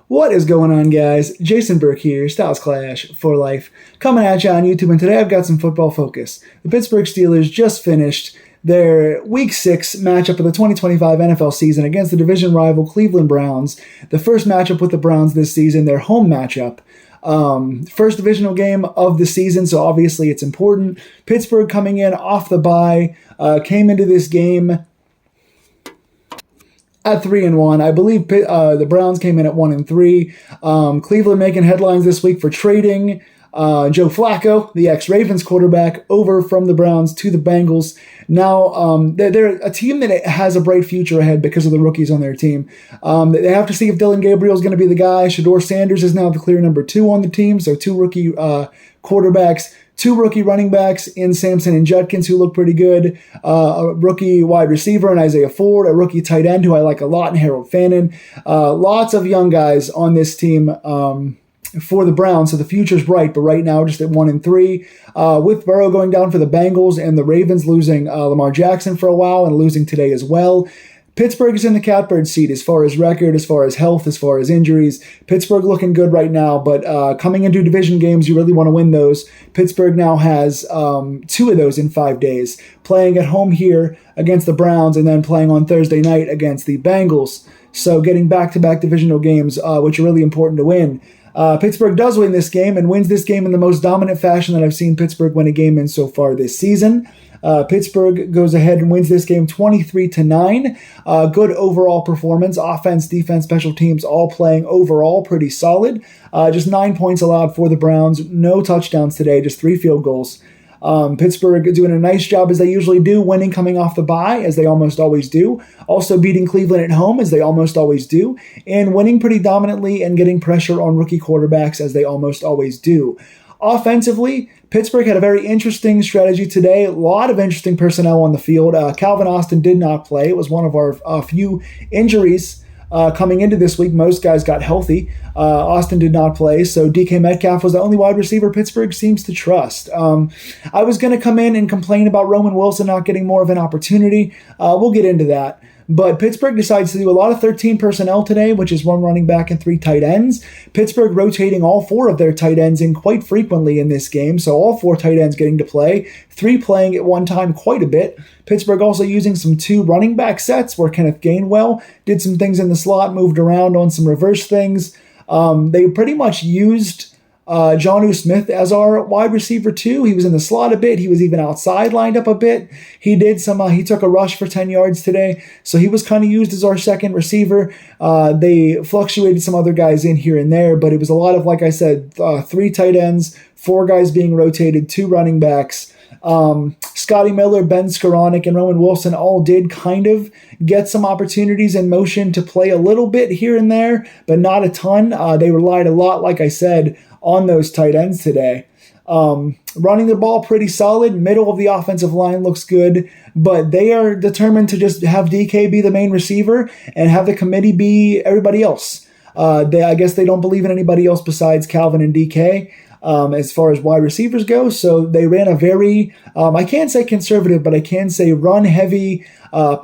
What is going on, guys? Jason Burke here, Styles Clash for Life, coming at you on YouTube, and today I've got some football focus. The Pittsburgh Steelers just finished their Week 6 matchup of the 2025 NFL season against the division rival Cleveland Browns, the first matchup with the Browns this season, their home matchup. First divisional game of the season, so obviously it's important. Pittsburgh coming in off the bye, came into this game at 3-1. I believe the Browns came in at 1-3. Cleveland making headlines this week for trading Joe Flacco, the ex-Ravens quarterback, over from the Browns to the Bengals. Now, they're a team that has a bright future ahead because of the rookies on their team. They have to see if Dylan Gabriel is going to be the guy. Shedeur Sanders is now the clear number 2 on the team, so 2 rookie quarterbacks, 2 rookie running backs in Sampson and Judkins, who look pretty good, a rookie wide receiver in Isaiah Ford, a rookie tight end who I like a lot in Harold Fannin. Lots of young guys on this team for the Browns, so the future's bright, but right now just at 1-3. With Burrow going down for the Bengals and the Ravens losing Lamar Jackson for a while and losing today as well. Pittsburgh is in the catbird seat as far as record, as far as health, as far as injuries. Pittsburgh looking good right now, but coming into division games, you really want to win those. Pittsburgh now has 2 of those in 5 days, playing at home here against the Browns and then playing on Thursday night against the Bengals. So getting back-to-back divisional games, which are really important to win. Pittsburgh does win this game and wins this game in the most dominant fashion that I've seen Pittsburgh win a game in so far this season. Pittsburgh goes ahead and wins this game 23-9. Good overall performance. Offense, defense, special teams all playing overall pretty solid. Just 9 points allowed for the Browns. No touchdowns today, just 3 field goals. Pittsburgh doing a nice job as they usually do, winning coming off the bye, as they almost always do. Also beating Cleveland at home, as they almost always do. And winning pretty dominantly and getting pressure on rookie quarterbacks, as they almost always do. Offensively, Pittsburgh had a very interesting strategy today. A lot of interesting personnel on the field. Calvin Austin did not play. It was one of our few injuries coming into this week. Most guys got healthy. Austin did not play, so DK Metcalf was the only wide receiver Pittsburgh seems to trust. I was going to come in and complain about Roman Wilson not getting more of an opportunity. We'll get into that. But Pittsburgh decides to do a lot of 13 personnel today, which is 1 running back and 3 tight ends. Pittsburgh rotating all 4 of their tight ends in quite frequently in this game, so all 4 tight ends getting to play, 3 playing at one time quite a bit. Pittsburgh also using some 2 running back sets where Kenneth Gainwell did some things in the slot, moved around on some reverse things. They pretty much used Jonnu Smith as our wide receiver too. He was in the slot a bit. He was even outside lined up a bit. He took a rush for 10 yards today. So he was kind of used as our second receiver. They fluctuated some other guys in here and there, but it was a lot of, like I said, 3 tight ends, 4 guys being rotated, 2 running backs. Scotty Miller, Ben Skoranek, and Roman Wilson all did kind of get some opportunities in motion to play a little bit here and there, but not a ton. They relied a lot, like I said, on those tight ends today. Running the ball pretty solid. Middle of the offensive line looks good, but they are determined to just have DK be the main receiver and have the committee be everybody else. I guess they don't believe in anybody else besides Calvin and DK. As far as wide receivers go. So they ran a very, I can't say conservative, but I can say run-heavy,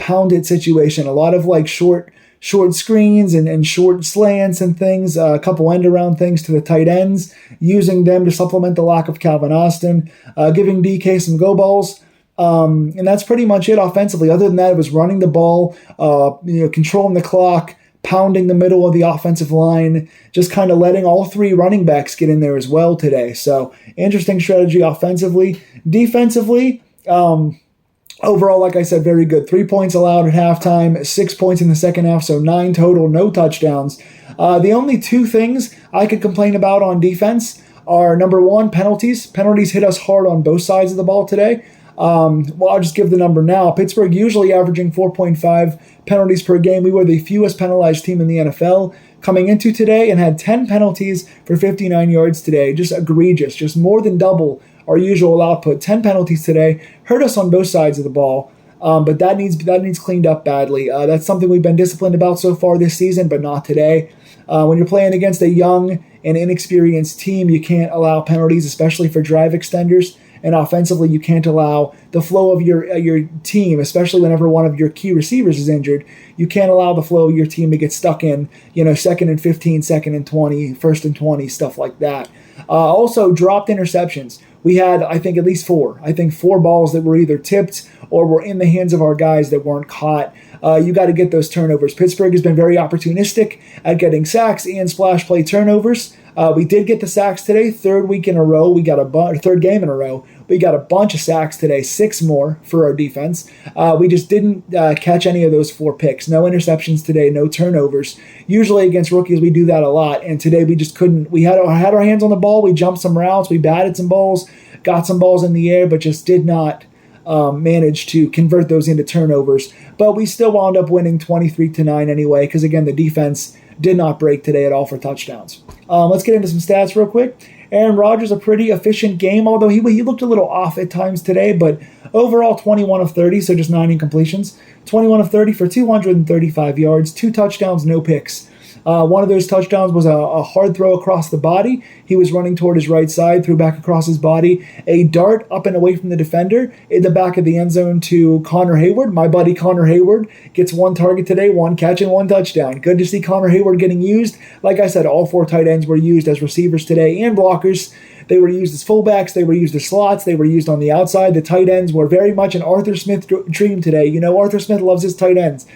pounded situation. A lot of like short screens and short slants and things, a couple end-around things to the tight ends, using them to supplement the lack of Calvin Austin, giving DK some go balls. And that's pretty much it offensively. Other than that, it was running the ball, controlling the clock, pounding the middle of the offensive line, just kind of letting all 3 running backs get in there as well today. So interesting strategy offensively. Defensively, overall, like I said, very good. 3 points allowed at halftime, 6 points in the second half, so 9 total, no touchdowns. The only 2 things I could complain about on defense are, number 1, penalties. Penalties hit us hard on both sides of the ball today. I'll just give the number now. Pittsburgh usually averaging 4.5 penalties per game. We were the fewest penalized team in the NFL coming into today and had 10 penalties for 59 yards today. Just egregious, just more than double our usual output. 10 penalties today. Hurt us on both sides of the ball. But that needs cleaned up badly. That's something we've been disciplined about so far this season, but not today. When you're playing against a young and inexperienced team, you can't allow penalties, especially for drive extenders. and offensively you can't allow the flow of your team, especially whenever one of your key receivers is injured. You can't allow the flow of your team to get stuck in, 2nd and 15, 2nd and 20, 1st and 20, stuff like that. Also, dropped interceptions. We had, I think, at least four. I think 4 balls that were either tipped or were in the hands of our guys that weren't caught. You got to get those turnovers. Pittsburgh has been very opportunistic at getting sacks and splash play turnovers. We did get the sacks today, third week in a row. We got third game in a row. We got a bunch of sacks today, 6 more for our defense. We just didn't catch any of those 4 picks. No interceptions today, no turnovers. Usually against rookies, we do that a lot, and today we just couldn't. We had our hands on the ball. We jumped some routes. We batted some balls, got some balls in the air, but just did not manage to convert those into turnovers. But we still wound up winning 23-9 anyway, because again, the defense did not break today at all for touchdowns. Let's get into some stats real quick. Aaron Rodgers, a pretty efficient game, although he looked a little off at times today, but overall 21 of 30, so just 9 incompletions. 21 of 30 for 235 yards, 2 touchdowns, no picks. One of those touchdowns was a hard throw across the body. He was running toward his right side, threw back across his body. A dart up and away from the defender in the back of the end zone to Connor Hayward. My buddy Connor Hayward gets 1 target today, 1 catch and 1 touchdown. Good to see Connor Hayward getting used. Like I said, all 4 tight ends were used as receivers today and blockers. They were used as fullbacks. They were used as slots. They were used on the outside. The tight ends were very much an Arthur Smith dream today. Arthur Smith loves his tight ends.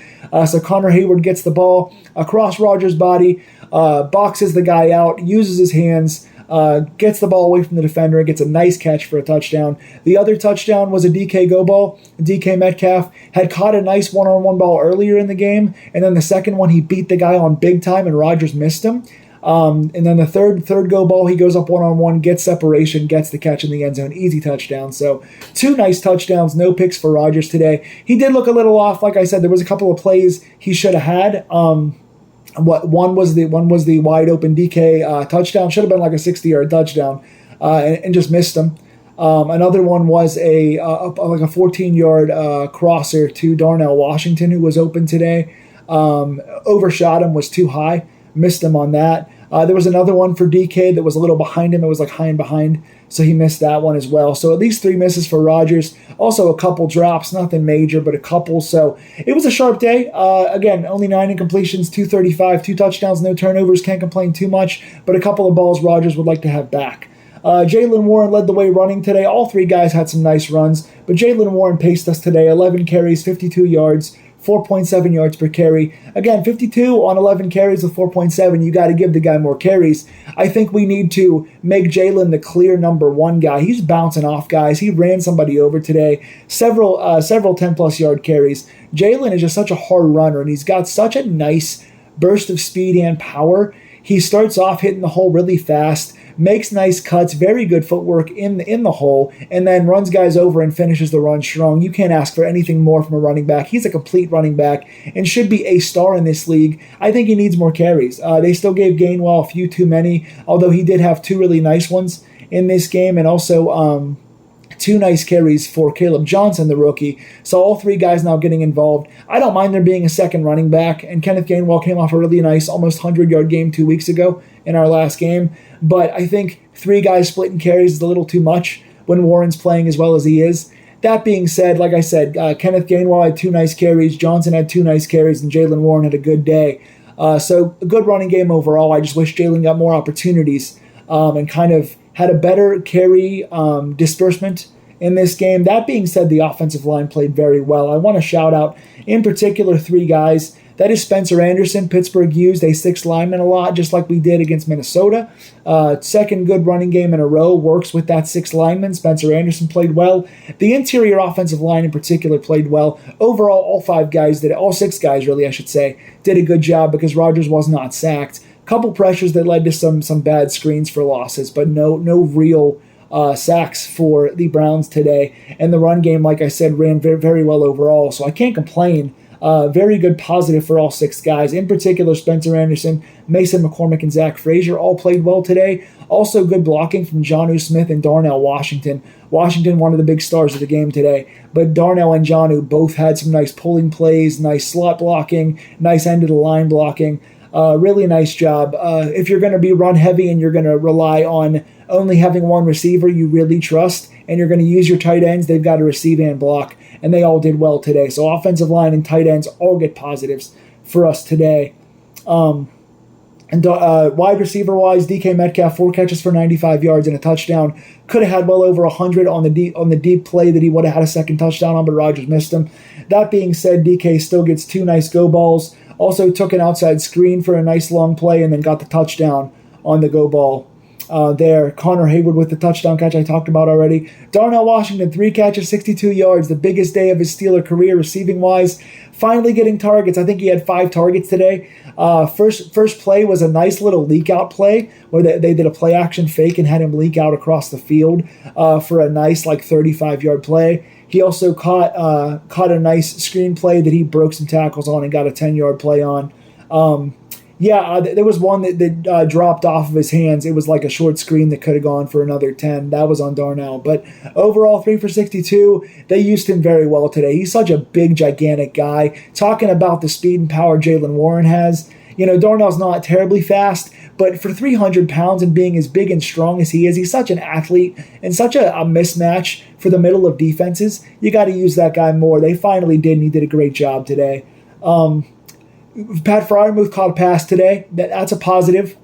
So Connor Hayward gets the ball across Rodgers' body, boxes the guy out, uses his hands, gets the ball away from the defender, and gets a nice catch for a touchdown. The other touchdown was a DK go ball. DK Metcalf had caught a nice one-on-one ball earlier in the game, and then the second one he beat the guy on big time, and Rodgers missed him. And then the third go ball, he goes up one-on-one, gets separation, gets the catch in the end zone, easy touchdown. So 2 nice touchdowns, no picks for Rodgers today. He did look a little off. Like I said, there was a couple of plays he should have had. One was the wide open DK touchdown, should have been like a 60-yard touchdown, and just missed him. Another one was like a 14-yard crosser to Darnell Washington, who was open today. Overshot him, was too high. Missed him on that. There was another one for DK that was a little behind him. It was like high and behind, so he missed that one as well. So at least 3 misses for Rodgers. Also a couple drops, nothing major, but a couple. So it was a sharp day. Again, only 9 incompletions, 235, 2 touchdowns, no turnovers. Can't complain too much, but a couple of balls Rodgers would like to have back. Jaylen Warren led the way running today. All 3 guys had some nice runs, but Jaylen Warren paced us today. 11 carries, 52 yards. 4.7 yards per carry. Again, 52 on 11 carries with 4.7. You got to give the guy more carries. I think we need to make Jaylen the clear number 1 guy. He's bouncing off guys. He ran somebody over today. Several 10-plus yard carries. Jaylen is just such a hard runner, and he's got such a nice burst of speed and power. He starts off hitting the hole really fast, makes nice cuts, very good footwork in the hole, and then runs guys over and finishes the run strong. You can't ask for anything more from a running back. He's a complete running back and should be a star in this league. I think he needs more carries. They still gave Gainwell a few too many, although he did have 2 really nice ones in this game, and also 2 nice carries for Caleb Johnson, the rookie. So all 3 guys now getting involved. I don't mind there being a second running back, and Kenneth Gainwell came off a really nice, almost 100-yard game 2 weeks ago in our last game. But I think 3 guys splitting carries is a little too much when Warren's playing as well as he is. That being said, like I said, Kenneth Gainwell had 2 nice carries, Johnson had 2 nice carries, and Jaylen Warren had a good day. So a good running game overall. I just wish Jaylen got more opportunities and kind of had a better carry disbursement in this game. That being said, the offensive line played very well. I want to shout out, in particular, 3 guys. That is Spencer Anderson. Pittsburgh used a 6 lineman a lot, just like we did against Minnesota. Second good running game in a row works with that 6 lineman. Spencer Anderson played well. The interior offensive line in particular played well. Overall, all 6 guys really, I should say, did a good job because Rodgers was not sacked. Couple pressures that led to some bad screens for losses, but no real sacks for the Browns today. And the run game, like I said, ran very, very well overall, so I can't complain. Very good positive for all 6 guys. In particular, Spencer Anderson, Mason McCormick, and Zach Frazier all played well today. Also good blocking from Jonnu Smith and Darnell Washington. Washington, one of the big stars of the game today. But Darnell and Jonnu both had some nice pulling plays, nice slot blocking, nice end of the line blocking. Really nice job. If you're going to be run heavy and you're going to rely on only having 1 receiver you really trust, and you're going to use your tight ends, they've got to receive and block, and they all did well today. So offensive line and tight ends all get positives for us today. And wide receiver-wise, DK Metcalf, 4 catches for 95 yards and a touchdown. Could have had well over 100 on the deep play that he would have had a second touchdown on, but Rodgers missed him. That being said, DK still gets 2 nice go balls. Also took an outside screen for a nice long play and then got the touchdown on the go ball there. Connor Hayward with the touchdown catch I talked about already. Darnell Washington, 3 catches, 62 yards, the biggest day of his Steeler career receiving-wise. Finally getting targets. I think he had 5 targets today. First play was a nice little leak-out play where they did a play-action fake and had him leak out across the field for a nice 35-yard play. He also caught a nice screen play that he broke some tackles on and got a 10-yard play on. There was one that dropped off of his hands. It was like a short screen that could have gone for another 10. That was on Darnell. But overall, 3 for 62. They used him very well today. He's such a big, gigantic guy. Talking about the speed and power Jaylen Warren has. Darnell's not terribly fast, but for 300 pounds and being as big and strong as he is, he's such an athlete and such a mismatch for the middle of defenses. You got to use that guy more. They finally did, and he did a great job today. Pat Freiermuth caught a pass today. That's a positive.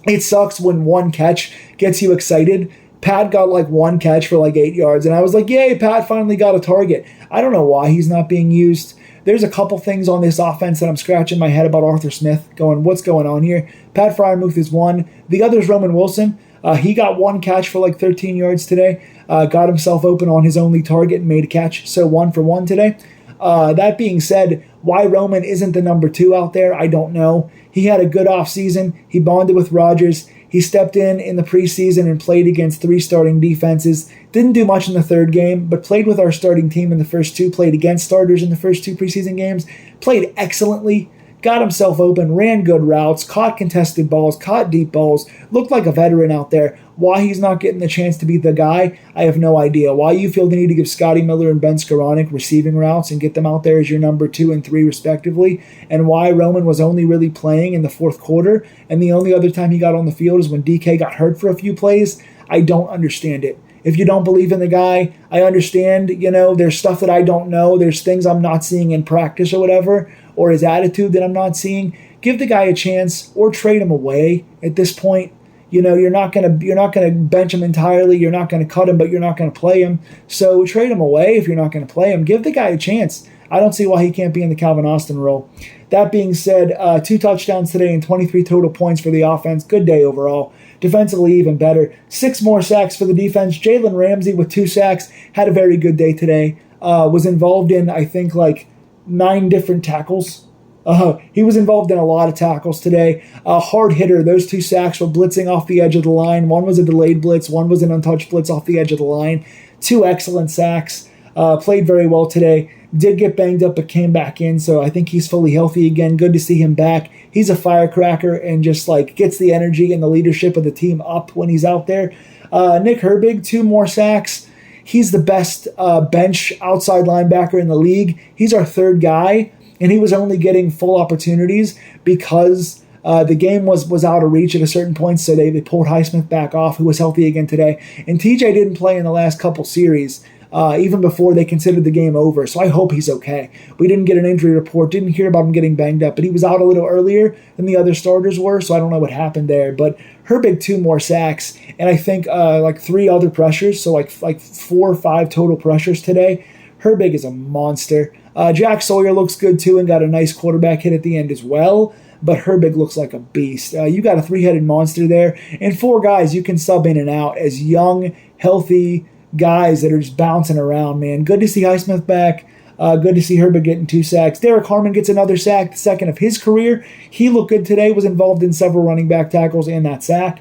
It sucks when one catch gets you excited. Pat got 1 catch for 8 yards, and I was like, yay, Pat finally got a target. I don't know why he's not being used. There's a couple things on this offense that I'm scratching my head about Arthur Smith, going, what's going on here? Pat Freiermuth is one. The other is Roman Wilson. He got 1 catch for 13 yards today. Got himself open on his only target and made a catch. So 1 for 1 today. That being said, why Roman isn't the number 2 out there, I don't know. He had a good offseason. He bonded with Rodgers. He stepped in the preseason and played against 3 starting defenses. Didn't do much in the 3rd game, but played with our starting team in the first 2, played against starters in the first 2 preseason games, played excellently, got himself open, ran good routes, caught contested balls, caught deep balls, looked like a veteran out there. Why he's not getting the chance to be the guy, I have no idea. Why you feel the need to give Scotty Miller and Ben Skoranek receiving routes and get them out there as your number 2 and 3 respectively, and why Roman was only really playing in the 4th quarter, and the only other time he got on the field is when DK got hurt for a few plays, I don't understand it. If you don't believe in the guy, I understand, there's stuff that I don't know, there's things I'm not seeing in practice or whatever, or his attitude that I'm not seeing. Give the guy a chance or trade him away at this point. You're not gonna bench him entirely. You're not gonna cut him, but you're not gonna play him. So trade him away if you're not gonna play him. Give the guy a chance. I don't see why he can't be in the Calvin Austin role. That being said, 2 touchdowns today and 23 total points for the offense. Good day overall. Defensively, even better. 6 more sacks for the defense. Jalen Ramsey with 2 sacks had a very good day today. Was involved in, I think, 9 different tackles. He was involved in a lot of tackles today. Hard hitter. Those 2 sacks were blitzing off the edge of the line. One was a delayed blitz. One was an untouched blitz off the edge of the line. 2 excellent sacks. Played very well today. Did get banged up but came back in, so I think he's fully healthy again. Good to see him back. He's a firecracker and just gets the energy and the leadership of the team up when he's out there. Nick Herbig, 2 more sacks. He's the best bench outside linebacker in the league. He's our 3rd guy, and he was only getting full opportunities because the game was out of reach at a certain point, so they pulled Highsmith back off, who was healthy again today. And TJ didn't play in the last couple series, even before they considered the game over, so I hope he's okay. We didn't get an injury report, didn't hear about him getting banged up, but he was out a little earlier than the other starters were, so I don't know what happened there. But Herbig, 2 more sacks, and I think 3 other pressures, so 4 or 5 total pressures today. Herbig is a monster. Jack Sawyer looks good too and got a nice quarterback hit at the end as well, but Herbig looks like a beast. You got a 3-headed monster there, and 4 guys you can sub in and out as young, healthy guys that are just bouncing around, man. Good to see Highsmith back. Good to see Herbig getting 2 sacks. Derek Harmon gets another sack, the second of his career. He looked good today, was involved in several running back tackles and that sack.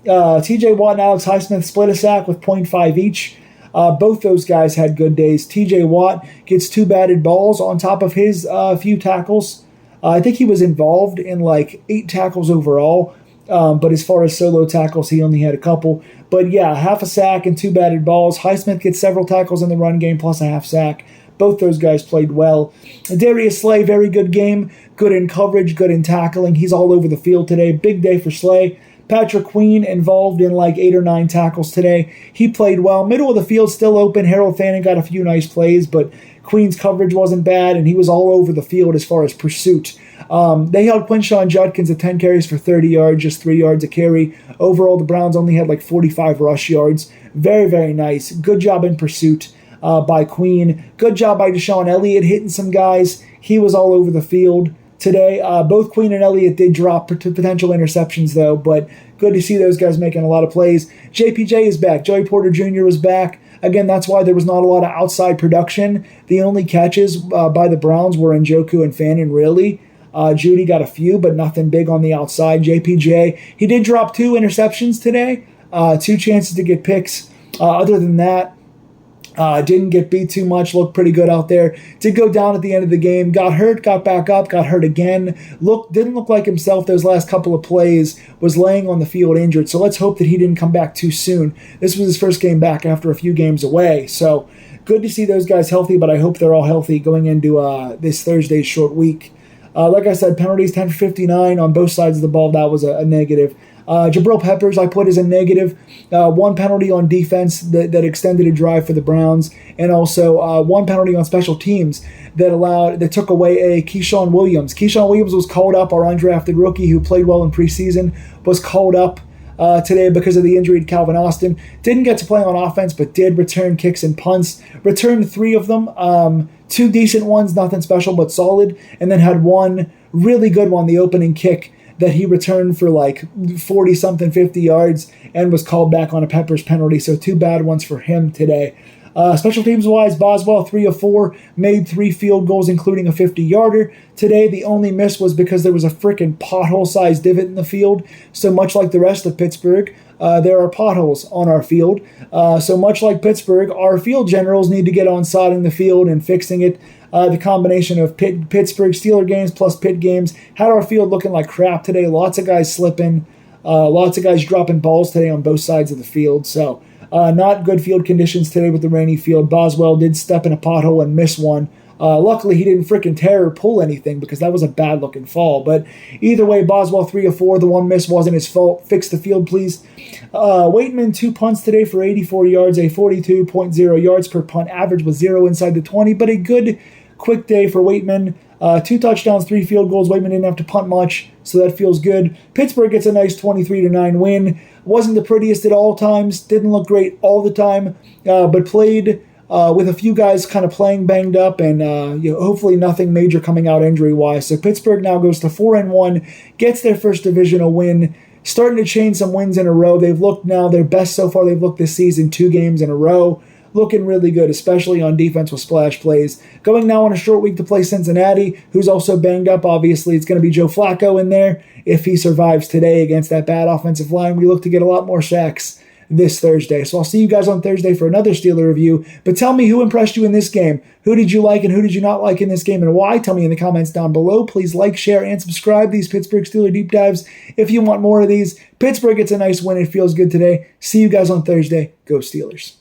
TJ Watt and Alex Highsmith split a sack with 0.5 each. Both those guys had good days. TJ Watt gets 2 batted balls on top of his few tackles. I think he was involved in 8 tackles overall. But as far as solo tackles, he only had a couple. But yeah, half a sack and 2 batted balls. Highsmith gets several tackles in the run game plus a half sack. Both those guys played well. Darius Slay, very good game. Good in coverage, good in tackling. He's all over the field today. Big day for Slay. Patrick Queen involved in like 8 or 9 tackles today. He played well. Middle of the field still open. Harold Fanning got a few nice plays, but Queen's coverage wasn't bad, and he was all over the field as far as pursuit. They held Quinshawn Judkins at 10 carries for 30 yards, just 3 yards a carry. Overall, the Browns only had like 45 rush yards. Very, very nice. Good job in pursuit by Queen. Good job by Deshaun Elliott hitting some guys. He was all over the field today. Both Queen and Elliott did drop potential interceptions, though, but good to see those guys making a lot of plays. JPJ is back. Joey Porter Jr. was back. Again, that's why there was not a lot of outside production. The only catches by the Browns were Njoku and Fannin, really. Judy got a few, but nothing big on the outside. JPJ, he did drop 2 interceptions today, 2 chances to get picks. Other than that, didn't get beat too much, looked pretty good out there. Did go down at the end of the game, got hurt, got back up, got hurt again. Didn't look like himself those last couple of plays, was laying on the field injured. So let's hope that he didn't come back too soon. This was his first game back after a few games away. So good to see those guys healthy, but I hope they're all healthy going into this Thursday's short week. Like I said, penalties 10 for 59 on both sides of the ball. That was a negative. Jabril Peppers I put as a negative. 1 penalty on defense that extended a drive for the Browns, and also 1 penalty on special teams that took away a Keyshawn Williams. Keyshawn Williams was called up, our undrafted rookie who played well in preseason, was called up today because of the injury to Calvin Austin. Didn't get to play on offense, but did return kicks and punts. Returned 3 of them. 2 decent ones, nothing special but solid, and then had 1 really good one, the opening kick, that he returned for like 40-something, 50 yards, and was called back on a Peppers penalty. So 2 bad ones for him today. Special teams-wise, Boswell, 3 of 4, made 3 field goals, including a 50-yarder. Today, the only miss was because there was a freaking pothole-sized divot in the field. So much like the rest of Pittsburgh, there are potholes on our field. So much like Pittsburgh, our field generals need to get on sodding the field and fixing it. The combination of Pittsburgh Steeler games plus Pitt games had our field looking like crap today. Lots of guys slipping. Lots of guys dropping balls today on both sides of the field. So not good field conditions today with the rainy field. Boswell did step in a pothole and miss one. Luckily, he didn't freaking tear or pull anything because that was a bad-looking fall. But either way, Boswell 3 of 4. The 1 miss wasn't his fault. Fix the field, please. Waitman, 2 punts today for 84 yards, a 42.0 yards per punt. Average was 0 inside the 20, but a good, quick day for Waitman. 2 touchdowns, 3 field goals. Waitman didn't have to punt much, so that feels good. Pittsburgh gets a nice 23-9 win. Wasn't the prettiest at all times. Didn't look great all the time, but played with a few guys kind of playing banged up, and hopefully nothing major coming out injury-wise. So Pittsburgh now goes to 4-1, gets their first divisional win, starting to chain some wins in a row. They've looked now their best so far they've looked this season, 2 games in a row. Looking really good, especially on defense with splash plays. Going now on a short week to play Cincinnati, who's also banged up, obviously. It's going to be Joe Flacco in there. If he survives today against that bad offensive line, we look to get a lot more sacks this Thursday. So I'll see you guys on Thursday for another Steeler review. But tell me who impressed you in this game. Who did you like and who did you not like in this game and why? Tell me in the comments down below. Please like, share, and subscribe these Pittsburgh Steeler Deep Dives if you want more of these. Pittsburgh gets a nice win. It feels good today. See you guys on Thursday. Go Steelers.